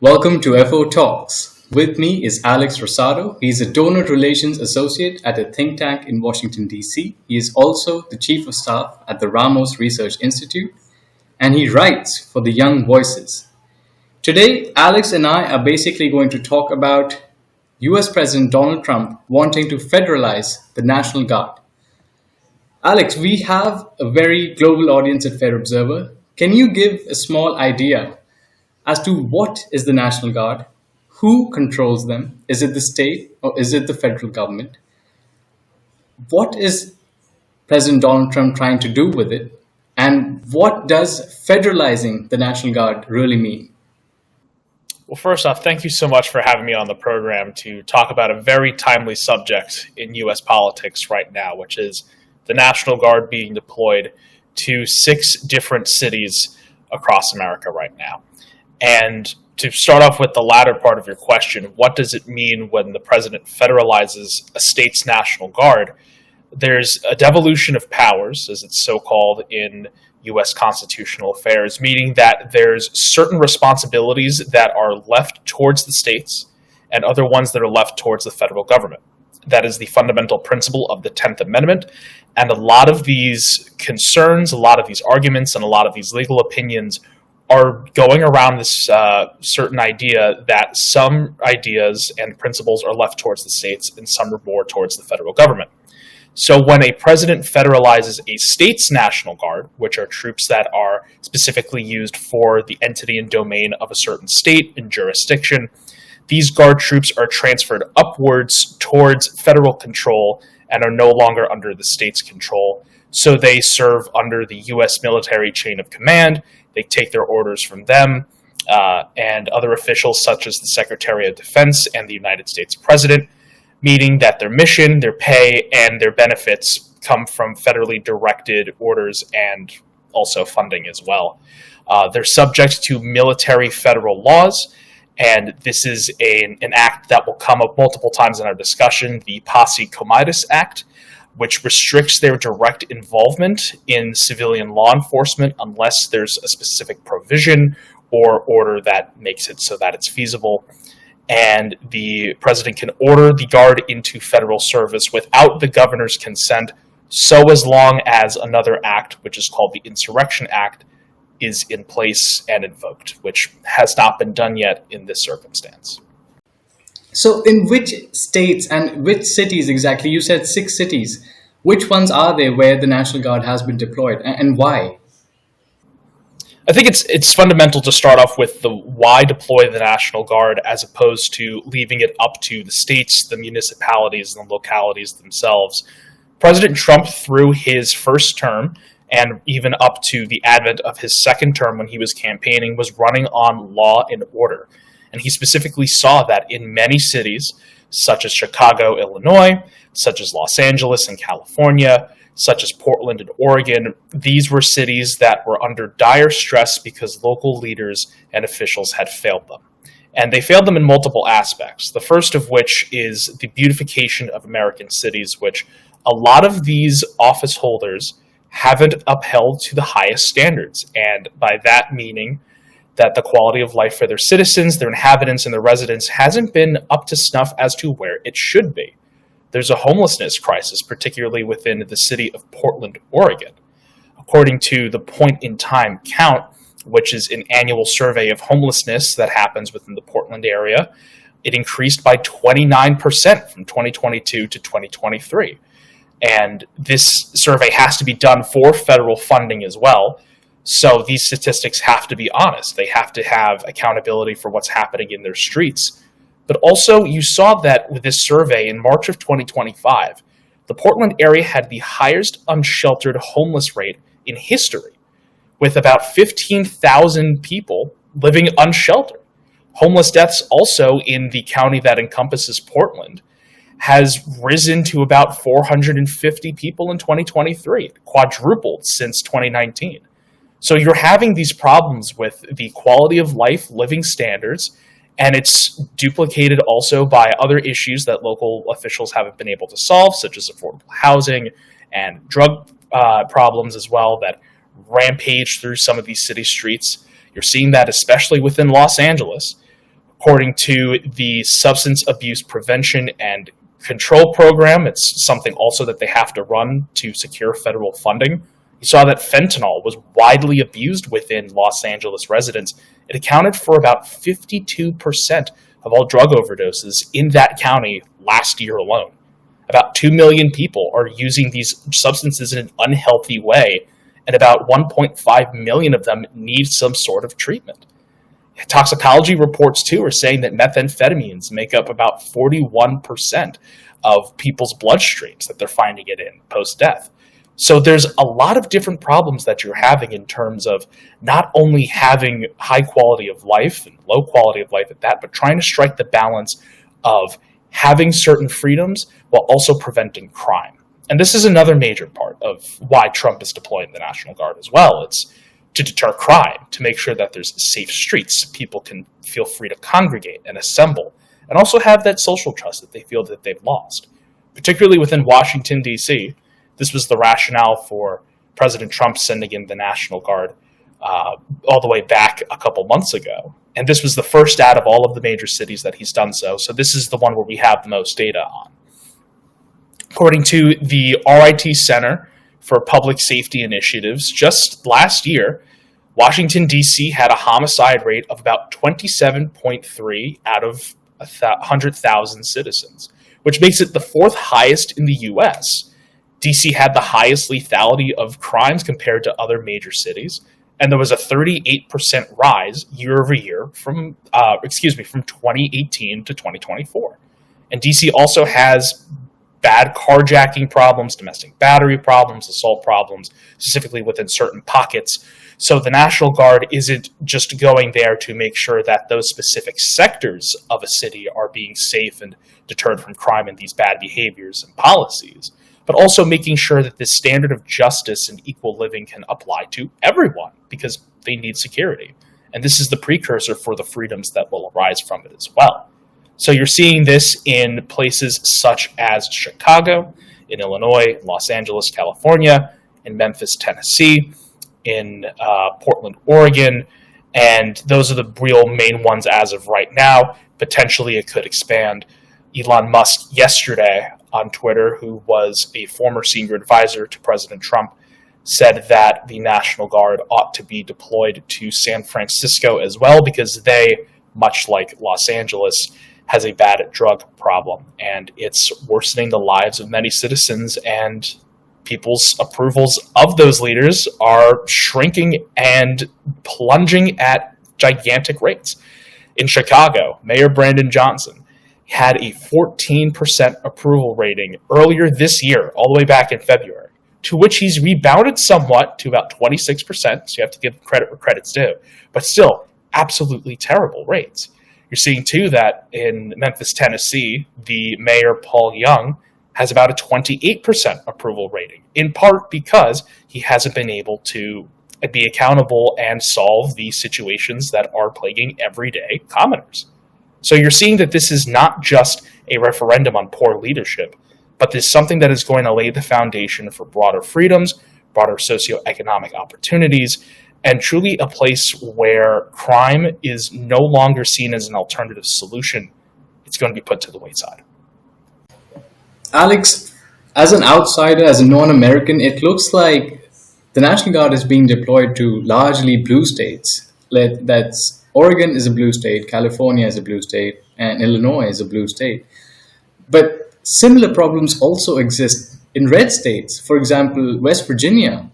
Welcome to FO Talks. With me is Alex Rosado. He is a donor relations associate at a think tank in Washington, D.C. He is also the chief of staff at the Ramos Research Institute, and he writes for the Young Voices. Today, Alex and I are basically going to talk about US President Donald Trump wanting to federalize the National Guard. Alex, we have a very global audience at Fair Observer. Can you give a small idea as to what is the National Guard, who controls them, is it the state or is it the federal government? What is President Donald Trump trying to do with it? And what does federalizing the National Guard really mean? Well, first off, thank you so much for having me on the program to talk about a very timely subject in U.S. politics right now, which is the National Guard being deployed to 6 different cities across America right now. And to start off with the latter part of your question, what does it mean when the president federalizes a state's National Guard? There's a devolution of powers, as it's so called in U.S. constitutional affairs, meaning that there's certain responsibilities that are left towards the states and other ones that are left towards the federal government. That is the fundamental principle of the 10th Amendment. And a lot of these concerns, a lot of these arguments, and a lot of these legal opinions are going around this certain idea that some ideas and principles are left towards the states and some are more towards the federal government. So when a president federalizes a state's National Guard, which are troops that are specifically used for the entity and domain of a certain state and jurisdiction, these Guard troops are transferred upwards towards federal control and are no longer under the state's control. So they serve under the U.S. military chain of command. They take their orders from them and other officials such as the Secretary of Defense and the United States President, meaning that their mission, their pay, and their benefits come from federally directed orders and also funding as well. They're subject to military federal laws, and this is an act that will come up multiple times in our discussion, the Posse Comitis Act, which restricts their direct involvement in civilian law enforcement unless there's a specific provision or order that makes it so that it's feasible. And the president can order the Guard into federal service without the governor's consent, so as long as another act, which is called the Insurrection Act, is in place and invoked, which has not been done yet in this circumstance. So in which states and which cities exactly? You said 6 cities. Which ones are there where the National Guard has been deployed and why? I think it's fundamental to start off with the why deploy the National Guard as opposed to leaving it up to the states, the municipalities, and the localities themselves. President Trump, through his first term and even up to the advent of his second term when he was campaigning, was running on law and order. And he specifically saw that in many cities, such as Chicago, Illinois, such as Los Angeles in California, such as Portland and Oregon, these were cities that were under dire stress because local leaders and officials had failed them. And they failed them in multiple aspects, the first of which is the beautification of American cities, which a lot of these office holders haven't upheld to the highest standards. And by that meaning that the quality of life for their citizens, their inhabitants, and their residents hasn't been up to snuff as to where it should be. There's a homelessness crisis, particularly within the city of Portland, Oregon. According to the Point in Time Count, which is an annual survey of homelessness that happens within the Portland area, it increased by 29% from 2022 to 2023. And this survey has to be done for federal funding as well. So these statistics have to be honest. They have to have accountability for what's happening in their streets. But also, you saw that with this survey in March of 2025, the Portland area had the highest unsheltered homeless rate in history, with about 15,000 people living unsheltered. Homeless deaths also in the county that encompasses Portland has risen to about 450 people in 2023, quadrupled since 2019. So you're having these problems with the quality of life, living standards, and it's duplicated also by other issues that local officials haven't been able to solve, such as affordable housing and drug problems as well that rampage through some of these city streets. You're seeing that especially within Los Angeles, According to the Substance Abuse Prevention and Control Program, it's something also that they have to run to secure federal funding. You saw that fentanyl was widely abused within Los Angeles residents. It accounted for about 52% of all drug overdoses in that county last year alone. About 2 million people are using these substances in an unhealthy way, and about 1.5 million of them need some sort of treatment. Toxicology reports, too, are saying that methamphetamines make up about 41% of people's bloodstreams that they're finding it in post-death. So there's a lot of different problems that you're having in terms of not only having high quality of life and low quality of life at that, but trying to strike the balance of having certain freedoms while also preventing crime. And this is another major part of why Trump is deploying the National Guard as well. It's to deter crime, to make sure that there's safe streets, people can feel free to congregate and assemble, and also have that social trust that they feel that they've lost. Particularly within Washington, D.C., this was the rationale for President Trump sending in the National Guard all the way back a couple months ago. And this was the first out of all of the major cities that he's done so. So this is the one where we have the most data on. According to the RIT Center for Public Safety Initiatives, just last year, Washington, D.C. had a homicide rate of about 27.3 out of 100,000 citizens, which makes it the fourth highest in the U.S. D.C. had the highest lethality of crimes compared to other major cities, and there was a 38% rise year over year from 2018 to 2024. And D.C. also has bad carjacking problems, domestic battery problems, assault problems, specifically within certain pockets. So the National Guard isn't just going there to make sure that those specific sectors of a city are being safe and deterred from crime and these bad behaviors and policies, but also making sure that this standard of justice and equal living can apply to everyone because they need security. And this is the precursor for the freedoms that will arise from it as well. So you're seeing this in places such as Chicago, in Illinois, Los Angeles, California, in Memphis, Tennessee, in Portland, Oregon, and those are the real main ones as of right now. Potentially it could expand. Elon Musk yesterday on Twitter, who was a former senior advisor to President Trump, said that the National Guard ought to be deployed to San Francisco as well because they, much like Los Angeles, has a bad drug problem, and it's worsening the lives of many citizens, and people's approvals of those leaders are shrinking and plunging at gigantic rates. In Chicago, Mayor Brandon Johnson had a 14% approval rating earlier this year, all the way back in February, to which he's rebounded somewhat to about 26%, so you have to give credit where credit's due, but still absolutely terrible rates. You're seeing, too, that in Memphis, Tennessee, the mayor, Paul Young, has about a 28% approval rating, in part because he hasn't been able to be accountable and solve the situations that are plaguing everyday commoners. So you're seeing that this is not just a referendum on poor leadership, but this is something that is going to lay the foundation for broader freedoms, broader socioeconomic opportunities, and truly a place where crime is no longer seen as an alternative solution. It's going to be put to the wayside. Alex, as an outsider, as a non-American, it looks like the National Guard is being deployed to largely blue states. That's Oregon is a blue state, California is a blue state, and Illinois is a blue state. But similar problems also exist in red states. For example, West Virginia,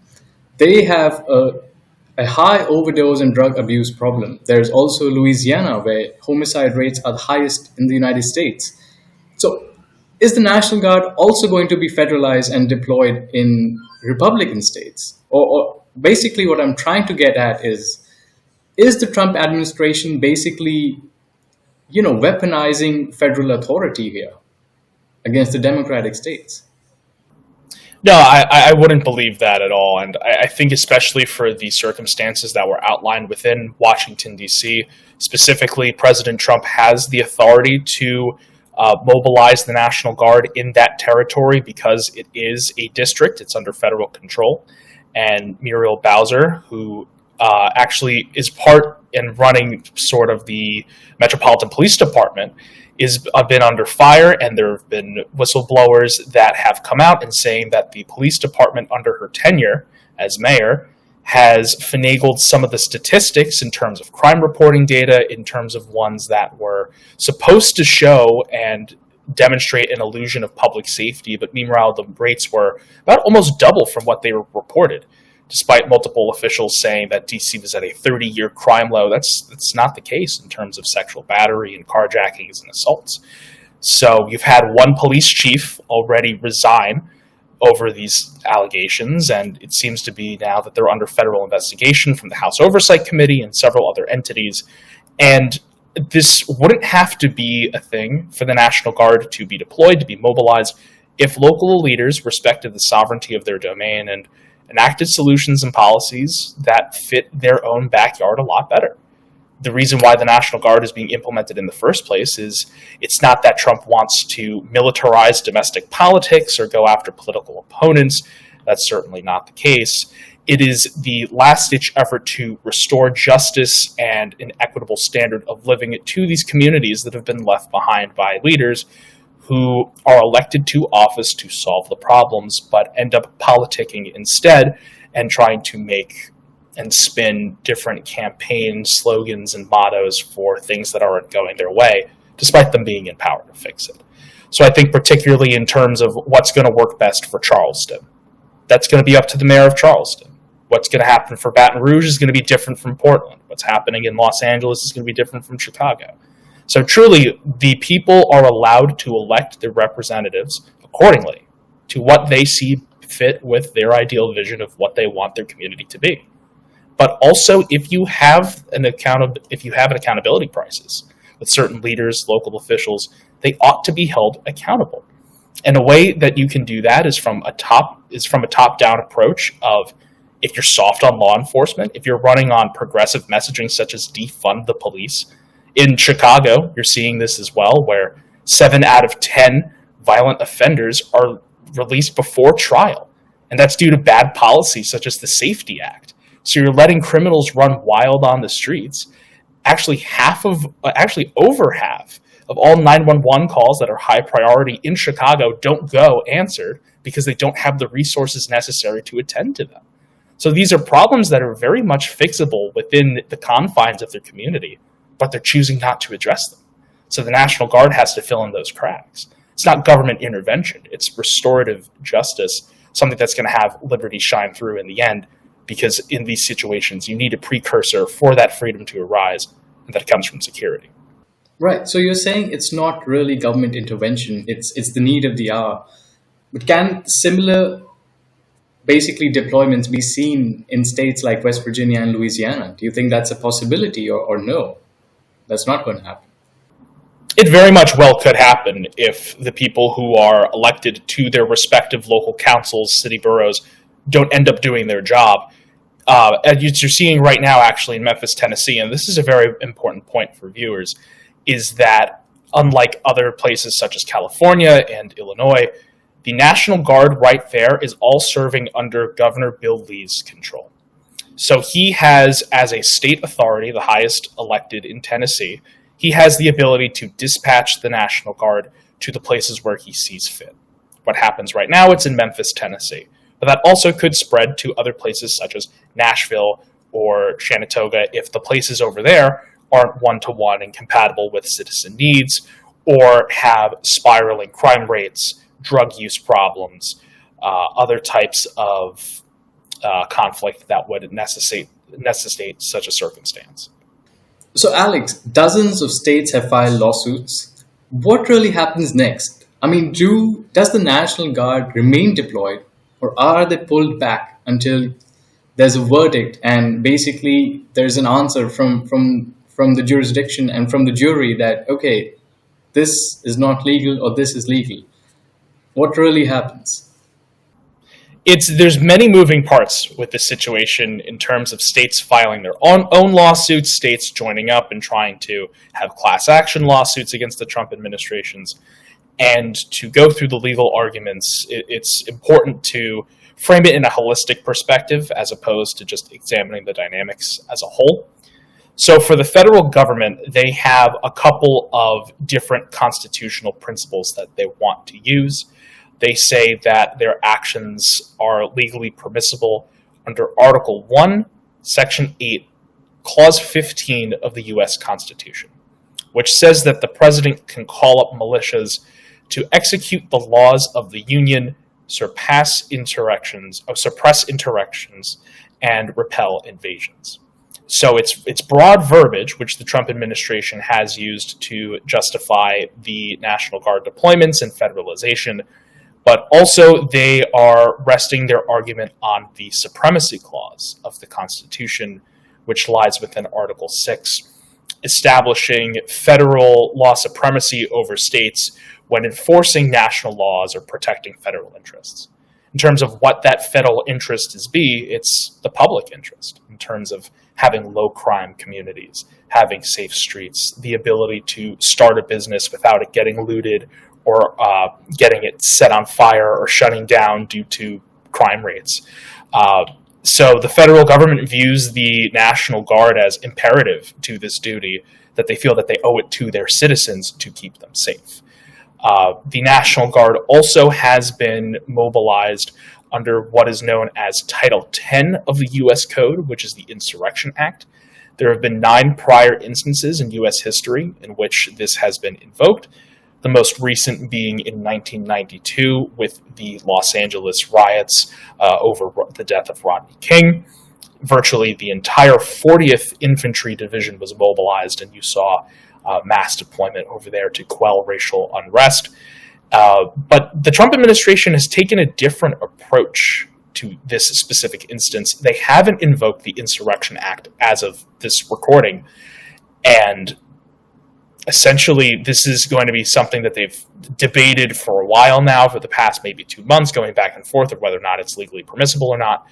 they have a high overdose and drug abuse problem. There's also Louisiana, where homicide rates are the highest in the United States. So is the National Guard also going to be federalized and deployed in Republican states? Or basically what I'm trying to get at is the Trump administration basically, weaponizing federal authority here against the Democratic states? No, I wouldn't believe that at all. And I think especially for the circumstances that were outlined within Washington, D.C., specifically, President Trump has the authority to mobilize the National Guard in that territory because it is a district. It's under federal control. And Muriel Bowser, who actually is part and running sort of the Metropolitan Police Department is been under fire, and there have been whistleblowers that have come out and saying that the police department under her tenure as mayor has finagled some of the statistics in terms of crime reporting data, in terms of ones that were supposed to show and demonstrate an illusion of public safety, but meanwhile the rates were about almost double from what they were reported, despite multiple officials saying that DC was at a 30-year crime low. That's not the case in terms of sexual battery and carjackings and assaults. So you've had one police chief already resign over these allegations, and it seems to be now that they're under federal investigation from the House Oversight Committee and several other entities. And this wouldn't have to be a thing for the National Guard to be deployed, to be mobilized, if local leaders respected the sovereignty of their domain and enacted solutions and policies that fit their own backyard a lot better. The reason why the National Guard is being implemented in the first place is it's not that Trump wants to militarize domestic politics or go after political opponents. That's certainly not the case. It is the last-ditch effort to restore justice and an equitable standard of living to these communities that have been left behind by leaders who are elected to office to solve the problems, but end up politicking instead and trying to make and spin different campaign slogans and mottos for things that aren't going their way, despite them being in power to fix it. So I think particularly in terms of what's going to work best for Charleston, that's going to be up to the mayor of Charleston. What's going to happen for Baton Rouge is going to be different from Portland. What's happening in Los Angeles is going to be different from Chicago. So truly, the people are allowed to elect their representatives accordingly to what they see fit with their ideal vision of what they want their community to be. But also, if you have an accountability crisis with certain leaders, local officials, they ought to be held accountable. And a way that you can do that is from a top-down approach of, if you're soft on law enforcement, if you're running on progressive messaging such as defund the police. In Chicago, you're seeing this as well, where 7 out of 10 violent offenders are released before trial. And that's due to bad policy such as the Safety Act. So you're letting criminals run wild on the streets. Actually, over half of all 911 calls that are high priority in Chicago don't go answered because they don't have the resources necessary to attend to them. So these are problems that are very much fixable within the confines of their community, but they're choosing not to address them. So the National Guard has to fill in those cracks. It's not government intervention. It's restorative justice, something that's going to have liberty shine through in the end, because in these situations, you need a precursor for that freedom to arise, and that comes from security. Right. So you're saying it's not really government intervention. It's the need of the hour. But can similar basically deployments be seen in states like West Virginia and Louisiana? Do you think that's a possibility or no? That's not going to happen. It very much well could happen if the people who are elected to their respective local councils, city boroughs, don't end up doing their job. As you're seeing right now, actually, in Memphis, Tennessee, and this is a very important point for viewers, is that unlike other places such as California and Illinois, the National Guard right there is all serving under Governor Bill Lee's control. So he has, as a state authority, the highest elected in Tennessee, he has the ability to dispatch the National Guard to the places where he sees fit. What happens right now, it's in Memphis, Tennessee. But that also could spread to other places such as Nashville or Shenandoah if the places over there aren't one-to-one and compatible with citizen needs, or have spiraling crime rates, drug use problems, other types of conflict that would necessitate such a circumstance. So Alex, dozens of states have filed lawsuits. What really happens next? I mean, does the National Guard remain deployed, or are they pulled back until there's a verdict and basically there's an answer from the jurisdiction and from the jury that, okay, this is not legal or this is legal? What really happens? There's many moving parts with this situation in terms of states filing their own lawsuits, states joining up and trying to have class action lawsuits against the Trump administrations. And to go through the legal arguments, it's important to frame it in a holistic perspective as opposed to just examining the dynamics as a whole. So for the federal government, they have a couple of different constitutional principles that they want to use. They say that their actions are legally permissible under Article 1, Section 8, Clause 15 of the U.S. Constitution, which says that the president can call up militias to execute the laws of the Union, suppress insurrections, and repel invasions. So it's broad verbiage, which the Trump administration has used to justify the National Guard deployments and federalization, but also they are resting their argument on the supremacy clause of the Constitution, which lies within Article 6, establishing federal law supremacy over states when enforcing national laws or protecting federal interests. In terms of what that federal interest it's the public interest in terms of having low crime communities, having safe streets, the ability to start a business without it getting looted or getting it set on fire or shutting down due to crime rates. So the federal government views the National Guard as imperative to this duty, that they feel that they owe it to their citizens to keep them safe. The National Guard also has been mobilized under what is known as Title 10 of the U.S. Code, which is the Insurrection Act. There have been 9 prior instances in U.S. history in which this has been invoked, the most recent being in 1992 with the Los Angeles riots over the death of Rodney King. Virtually the entire 40th Infantry Division was mobilized, and you saw mass deployment over there to quell racial unrest. But the Trump administration has taken a different approach to this specific instance. They haven't invoked the Insurrection Act as of this recording, and essentially this is going to be something that they've debated for a while now, for the past maybe 2 months, going back and forth of whether or not it's legally permissible or not.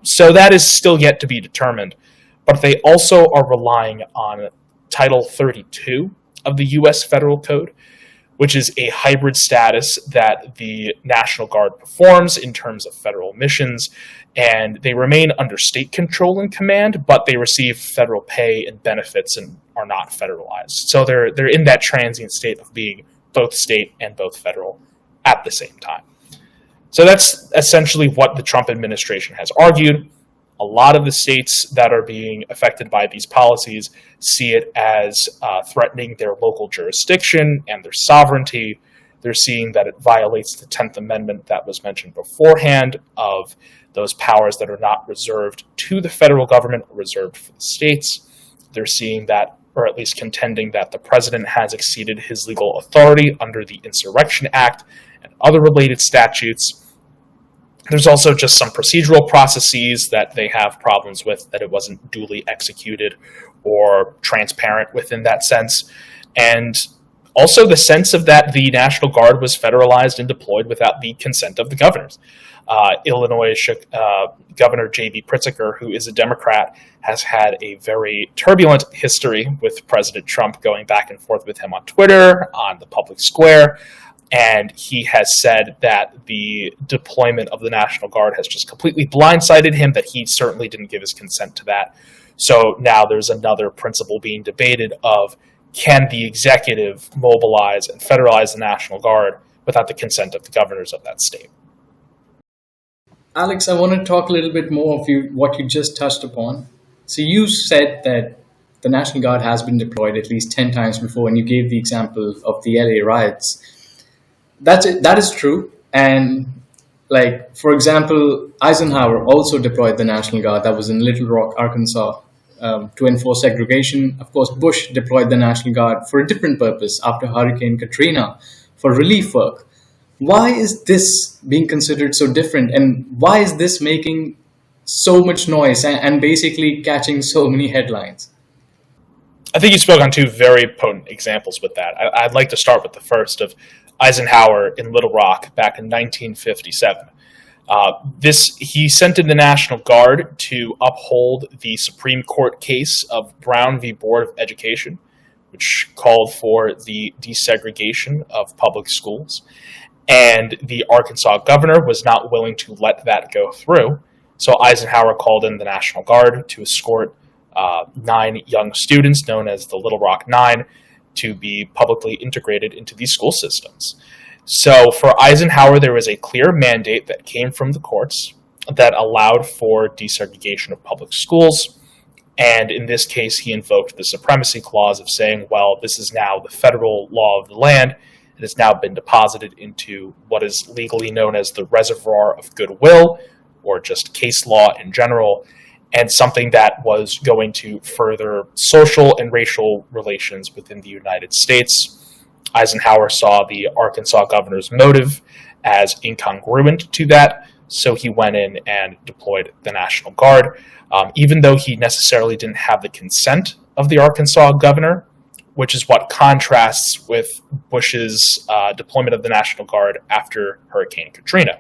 So that is still yet to be determined. But they also are relying on Title 32 of the U.S. Federal Code, which is a hybrid status that the National Guard performs in terms of federal missions, and they remain under state control and command, but they receive federal pay and benefits and are not federalized. So they're in that transient state of being both state and both federal at the same time. So that's essentially what the Trump administration has argued. A lot of the states that are being affected by these policies see it as threatening their local jurisdiction and their sovereignty. They're seeing that it violates the 10th Amendment that was mentioned beforehand of those powers that are not reserved to the federal government or reserved for the states. They're seeing that, or at least contending that the president has exceeded his legal authority under the Insurrection Act and other related statutes. There's also just some procedural processes that they have problems with, that it wasn't duly executed or transparent within that sense. And also the sense of that the National Guard was federalized and deployed without the consent of the governors. Illinois Governor J.B. Pritzker, who is a Democrat, has had a very turbulent history with President Trump, going back and forth with him on Twitter, on the public square. And he has said that the deployment of the National Guard has just completely blindsided him, that he certainly didn't give his consent to that. So now there's another principle being debated of, can the executive mobilize and federalize the National Guard without the consent of the governors of that state? Alex, I want to talk a little bit more of what you just touched upon. So you said that the National Guard has been deployed at least 10 times before, and you gave the example of the LA riots. That is true. And like, for example, Eisenhower also deployed the National Guard. That was in Little Rock, Arkansas, to enforce segregation. Of course, Bush deployed the National Guard for a different purpose after Hurricane Katrina, for relief work. Why is this being considered so different? And why is this making so much noise and basically catching so many headlines? I think you spoke on 2 very potent examples with that. I'd like to start with the first of Eisenhower in Little Rock back in 1957. He sent in the National Guard to uphold the Supreme Court case of Brown v. Board of Education, which called for the desegregation of public schools. And the Arkansas governor was not willing to let that go through. So Eisenhower called in the National Guard to escort 9 young students known as the Little Rock Nine to be publicly integrated into these school systems. So for Eisenhower, there was a clear mandate that came from the courts that allowed for desegregation of public schools. And in this case, he invoked the supremacy clause of saying, well, this is now the federal law of the land. It has now been deposited into what is legally known as the reservoir of goodwill, or just case law in general, and something that was going to further social and racial relations within the United States. Eisenhower saw the Arkansas governor's motive as incongruent to that, so he went in and deployed the National Guard. Even though he necessarily didn't have the consent of the Arkansas governor, which is what contrasts with Bush's deployment of the National Guard after Hurricane Katrina.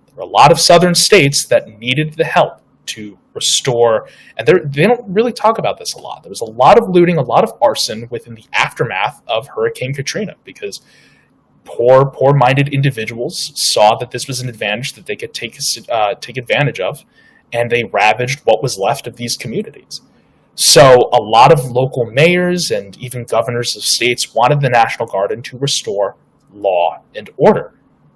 There were a lot of southern states that needed the help to restore, and they don't really talk about this a lot. There was a lot of looting, a lot of arson within the aftermath of Hurricane Katrina, because poor-minded individuals saw that this was an advantage that they could take advantage of, and they ravaged what was left of these communities. So a lot of local mayors and even governors of states wanted the National Guard to restore law and order,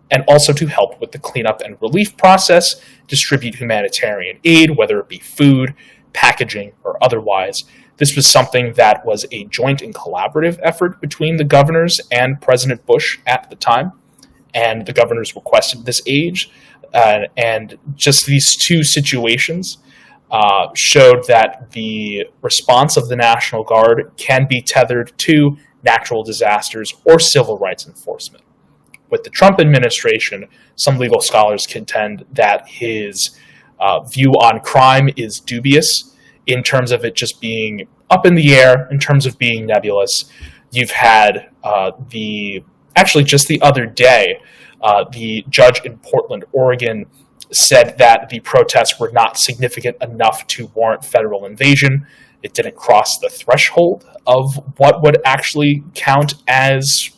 and also to help with the cleanup and relief process, distribute humanitarian aid, whether it be food, packaging, or otherwise. This was something that was a joint and collaborative effort between the governors and President Bush at the time, and the governors requested this aid. And just these two situations showed that the response of the National Guard can be tethered to natural disasters or civil rights enforcement. With the Trump administration, some legal scholars contend that his view on crime is dubious in terms of it just being up in the air, in terms of being nebulous. You've had just the other day, the judge in Portland, Oregon, said that the protests were not significant enough to warrant federal invasion. It didn't cross the threshold of what would actually count as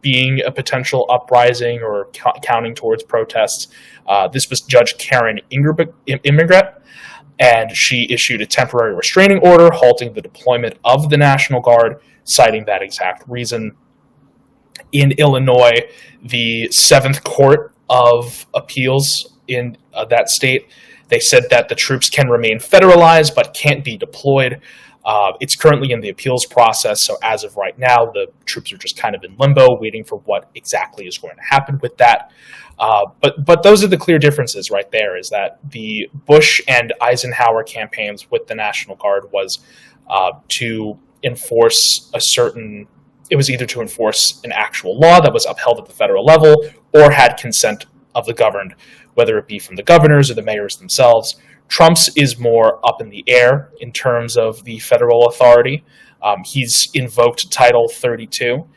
being a potential uprising or counting towards protests. This was Judge Karen Immigrant, and she issued a temporary restraining order halting the deployment of the National Guard, citing that exact reason. In Illinois, the 7th Court of Appeals in that state, they said that the troops can remain federalized but can't be deployed. It's currently in the appeals process, so as of right now, the troops are just kind of in limbo, waiting for what exactly is going to happen with that. But those are the clear differences right there, is that the Bush and Eisenhower campaigns with the National Guard was to enforce it was either to enforce an actual law that was upheld at the federal level or had consent of the governed, whether it be from the governors or the mayors themselves. Trump's is more up in the air in terms of the federal authority. He's invoked Title 32,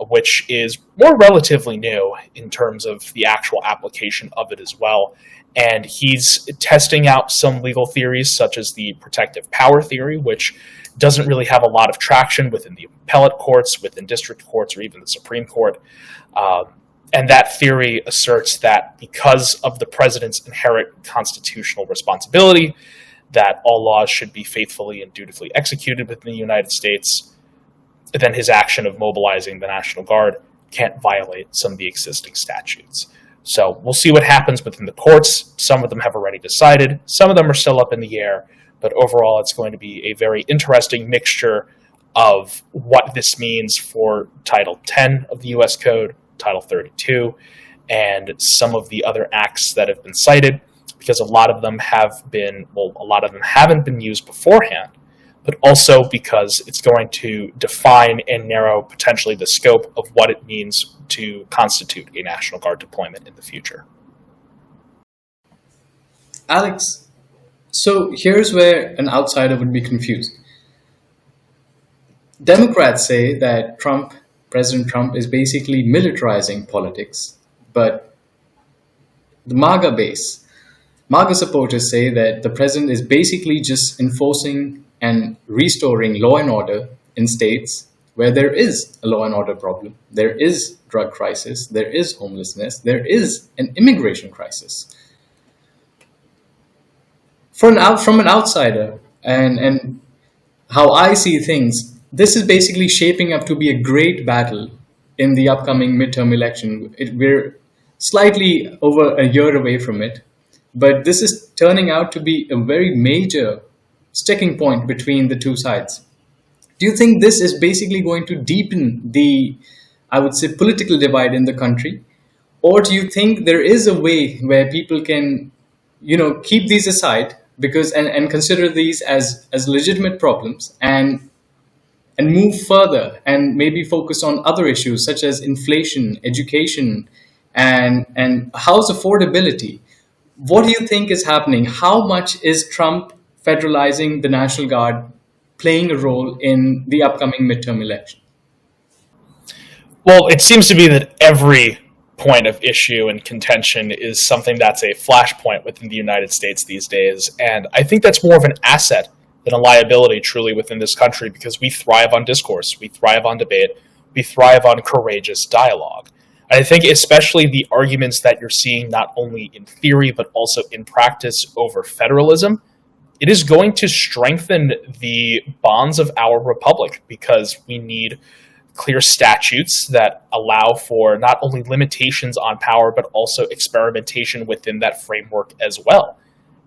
which is more relatively new in terms of the actual application of it as well. And he's testing out some legal theories, such as the protective power theory, which doesn't really have a lot of traction within the appellate courts, within district courts, or even the Supreme Court. And that theory asserts that because of the president's inherent constitutional responsibility, that all laws should be faithfully and dutifully executed within the United States, then his action of mobilizing the National Guard can't violate some of the existing statutes. So we'll see what happens within the courts. Some of them have already decided. Some of them are still up in the air. But overall, it's going to be a very interesting mixture of what this means for Title 10 of the U.S. Code, Title 32, and some of the other acts that have been cited, because a lot of them haven't been used beforehand, but also because it's going to define and narrow potentially the scope of what it means to constitute a National Guard deployment in the future. Alex, so here's where an outsider would be confused. Democrats say that President Trump is basically militarizing politics, but the MAGA supporters say that the president is basically just enforcing and restoring law and order in states where there is a law and order problem, there is drug crisis, there is homelessness, there is an immigration crisis. From an outsider, and how I see things, this is basically shaping up to be a great battle in the upcoming midterm election. We're slightly over a year away from it, but this is turning out to be a very major sticking point between the two sides. Do you think this is basically going to deepen the, I would say, political divide in the country? Or do you think there is a way where people can, keep these aside because and consider these as legitimate problems and move further and maybe focus on other issues such as inflation, education, and house affordability? What do you think is happening? How much is Trump federalizing the National Guard playing a role in the upcoming midterm election? Well, it seems to be that every point of issue and contention is something that's a flashpoint within the United States these days. And I think that's more of an asset than a liability truly within this country, because we thrive on discourse, we thrive on debate, we thrive on courageous dialogue. I think especially the arguments that you're seeing not only in theory but also in practice over federalism, it is going to strengthen the bonds of our republic, because we need clear statutes that allow for not only limitations on power, but also experimentation within that framework as well.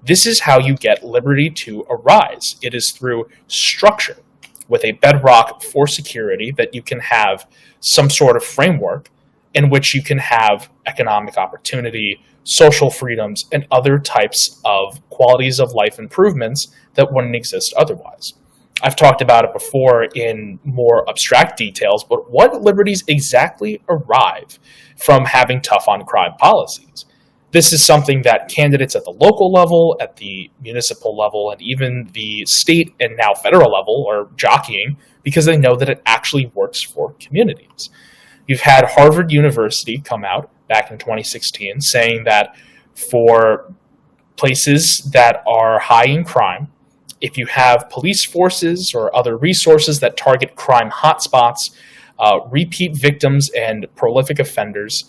This is how you get liberty to arise. It is through structure with a bedrock for security that you can have some sort of framework in which you can have economic opportunity, social freedoms, and other types of qualities of life improvements that wouldn't exist otherwise. I've talked about it before in more abstract details, but what liberties exactly arrive from having tough on crime policies? This is something that candidates at the local level, at the municipal level, and even the state and now federal level are jockeying because they know that it actually works for communities. You've had Harvard University come out back in 2016 saying that for places that are high in crime, if you have police forces or other resources that target crime hotspots, repeat victims, and prolific offenders,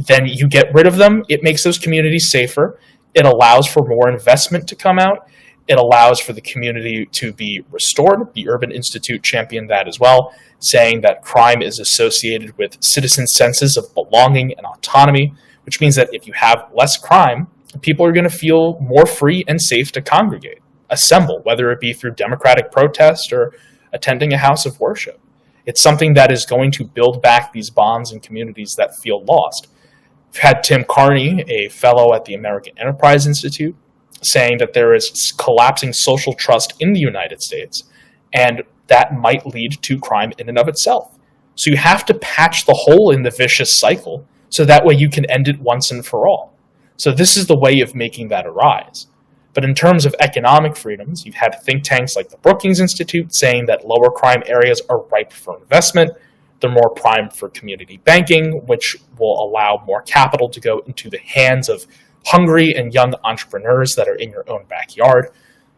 then you get rid of them. It makes those communities safer. It allows for more investment to come out. It allows for the community to be restored. The Urban Institute championed that as well, saying that crime is associated with citizen senses of belonging and autonomy, which means that if you have less crime, people are going to feel more free and safe to congregate, assemble, whether it be through democratic protest or attending a house of worship. It's something that is going to build back these bonds in communities that feel lost. We've had Tim Carney, a fellow at the American Enterprise Institute, saying that there is collapsing social trust in the United States, and that might lead to crime in and of itself. So you have to patch the hole in the vicious cycle so that way you can end it once and for all. So this is the way of making that arise. But in terms of economic freedoms, you've had think tanks like the Brookings Institute saying that lower crime areas are ripe for investment. They're more primed for community banking, which will allow more capital to go into the hands of hungry and young entrepreneurs that are in your own backyard.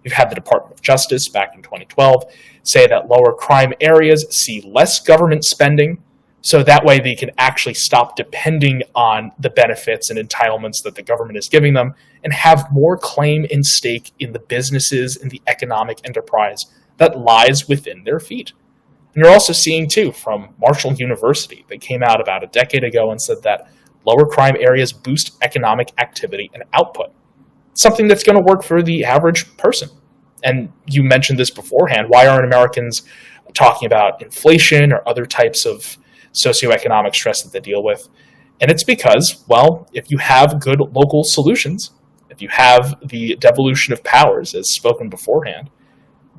You've had the Department of Justice back in 2012 say that lower crime areas see less government spending, so that way they can actually stop depending on the benefits and entitlements that the government is giving them and have more claim and stake in the businesses and the economic enterprise that lies within their feet. And you're also seeing, too, from Marshall University, they came out about a decade ago and said that lower crime areas boost economic activity and output. Something that's going to work for the average person. And you mentioned this beforehand. Why aren't Americans talking about inflation or other types of socioeconomic stress that they deal with? And it's because, well, if you have good local solutions, if you have the devolution of powers as spoken beforehand,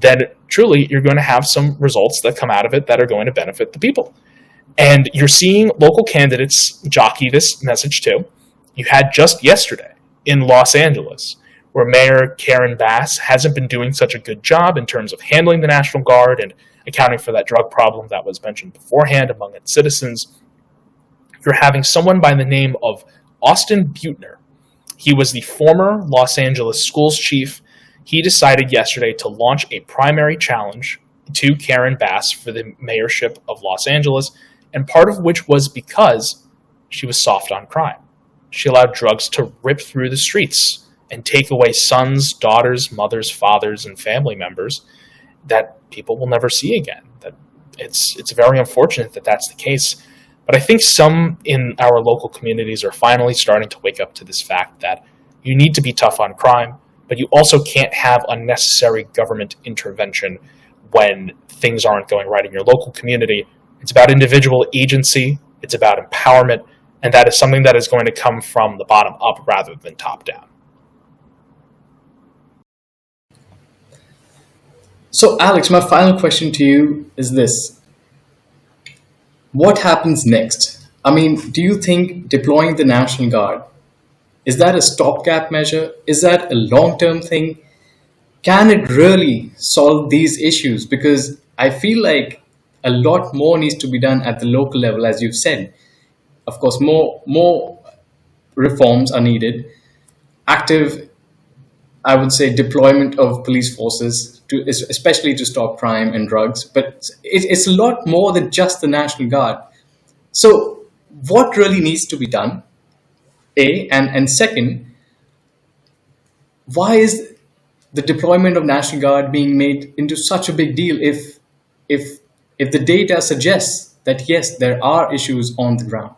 then truly you're going to have some results that come out of it that are going to benefit the people. And you're seeing local candidates jockey this message too. You had just yesterday in Los Angeles, where Mayor Karen Bass hasn't been doing such a good job in terms of handling the National Guard and accounting for that drug problem that was mentioned beforehand among its citizens. You're having someone by the name of Austin Butner. He was the former Los Angeles schools chief. He decided yesterday to launch a primary challenge to Karen Bass for the mayorship of Los Angeles, and part of which was because she was soft on crime. She allowed drugs to rip through the streets and take away sons, daughters, mothers, fathers, and family members. that people will never see again. That it's very unfortunate that that's the case. But I think some in our local communities are finally starting to wake up to this fact that you need to be tough on crime, but you also can't have unnecessary government intervention when things aren't going right in your local community. It's about individual agency, it's about empowerment, and that is something that is going to come from the bottom up rather than top down. So, Alex, my final question to you is this. What happens next? I mean, do you think deploying the National Guard, is that a stopgap measure? Is that a long-term thing? Can it really solve these issues? Because I feel like a lot more needs to be done at the local level, as you've said. Of course, more reforms are needed. Active, I would say, deployment of police forces, especially to stop crime and drugs. But it's a lot more than just the National Guard. So what really needs to be done? And second, why is the deployment of National Guard being made into such a big deal if the data suggests that, yes, there are issues on the ground?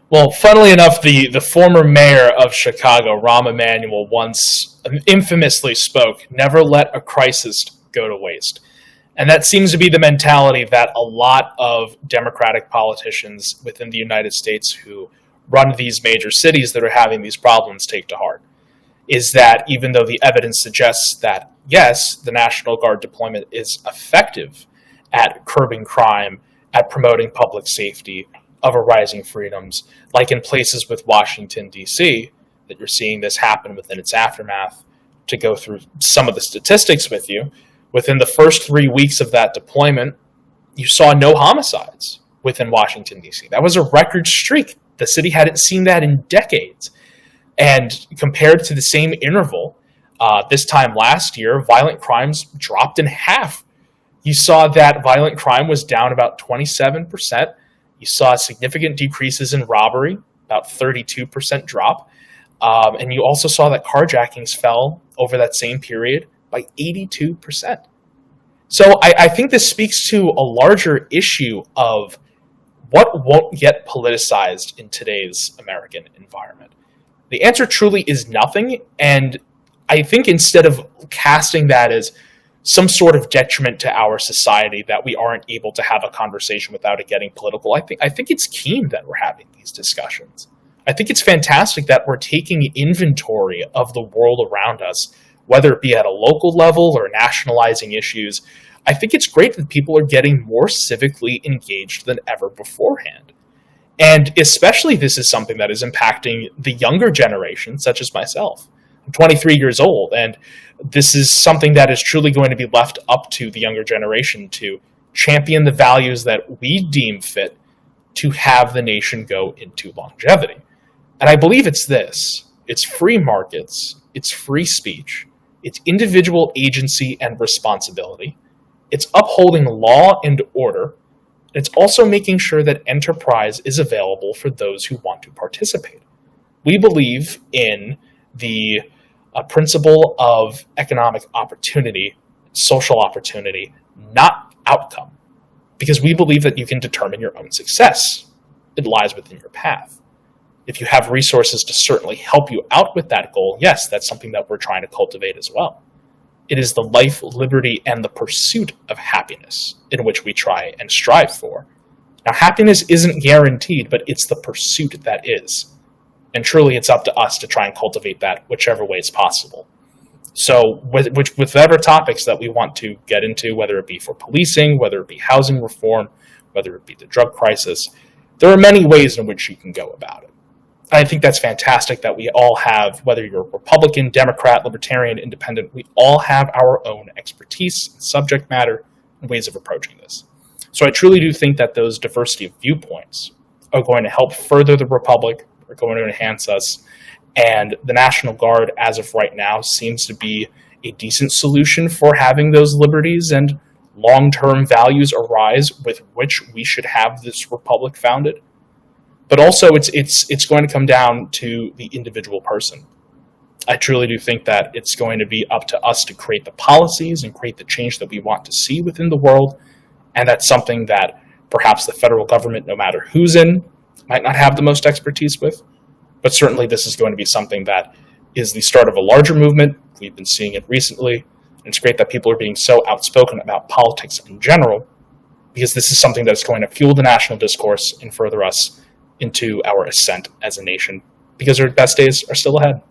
Well, funnily enough, the former mayor of Chicago, Rahm Emanuel, once infamously spoke, "Never let a crisis go to waste." And that seems to be the mentality that a lot of Democratic politicians within the United States who run these major cities that are having these problems take to heart, is that even though the evidence suggests that, yes, the National Guard deployment is effective at curbing crime, at promoting public safety, of rising freedoms, like in places with Washington, D.C., that you're seeing this happen within its aftermath. To go through some of the statistics with you, within the first 3 weeks of that deployment, you saw no homicides within Washington, D.C. That was a record streak. The city hadn't seen that in decades. And compared to the same interval, this time last year, violent crimes dropped in half. You saw that violent crime was down about 27%. You saw significant decreases in robbery, about 32% drop. And you also saw that carjackings fell over that same period by 82%. So I think this speaks to a larger issue of what won't get politicized in today's American environment. The answer truly is nothing. And I think instead of casting that as some sort of detriment to our society that we aren't able to have a conversation without it getting political, I think it's keen that we're having these discussions. I think it's fantastic that we're taking inventory of the world around us, whether it be at a local level or nationalizing issues. I think it's great that people are getting more civically engaged than ever beforehand. And especially this is something that is impacting the younger generation, such as myself. I'm 23 years old, and this is something that is truly going to be left up to the younger generation to champion the values that we deem fit to have the nation go into longevity. And I believe it's this. It's free markets, it's free speech, it's individual agency and responsibility, it's upholding law and order, and it's also making sure that enterprise is available for those who want to participate. We believe in the principle of economic opportunity, social opportunity, not outcome, because we believe that you can determine your own success. It lies within your path. If you have resources to certainly help you out with that goal, yes, that's something that we're trying to cultivate as well. It is the life, liberty, and the pursuit of happiness in which we try and strive for. Now, happiness isn't guaranteed, but it's the pursuit that is. And truly, it's up to us to try and cultivate that whichever way is possible. So with whatever topics that we want to get into, whether it be for policing, whether it be housing reform, whether it be the drug crisis, there are many ways in which you can go about it. And I think that's fantastic that we all have, whether you're Republican, Democrat, Libertarian, Independent, we all have our own expertise, subject matter, and ways of approaching this. So I truly do think that those diversity of viewpoints are going to help further the Republic, are going to enhance us. And the National Guard, as of right now, seems to be a decent solution for having those liberties and long-term values arise with which we should have this Republic founded. But also, it's going to come down to the individual person. I truly do think that it's going to be up to us to create the policies and create the change that we want to see within the world. And that's something that perhaps the federal government, no matter who's in, might not have the most expertise with. But certainly this is going to be something that is the start of a larger movement. We've been seeing it recently. And it's great that people are being so outspoken about politics in general, because this is something that's going to fuel the national discourse and further us into our ascent as a nation, because our best days are still ahead.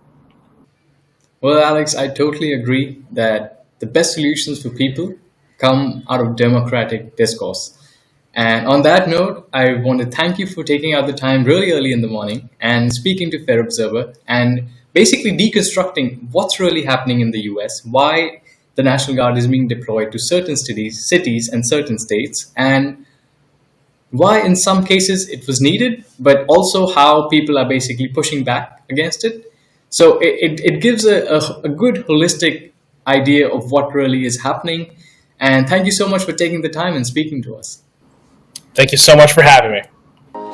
Well, Alex, I totally agree that the best solutions for people come out of democratic discourse. And on that note, I want to thank you for taking out the time really early in the morning and speaking to Fair Observer and basically deconstructing what's really happening in the US, why the National Guard is being deployed to certain cities and certain states, and why in some cases it was needed, but also how people are basically pushing back against it. So it gives a good holistic idea of what really is happening. And thank you so much for taking the time and speaking to us. Thank you so much for having me.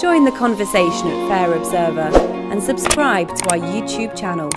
Join the conversation at Fair Observer and subscribe to our YouTube channel.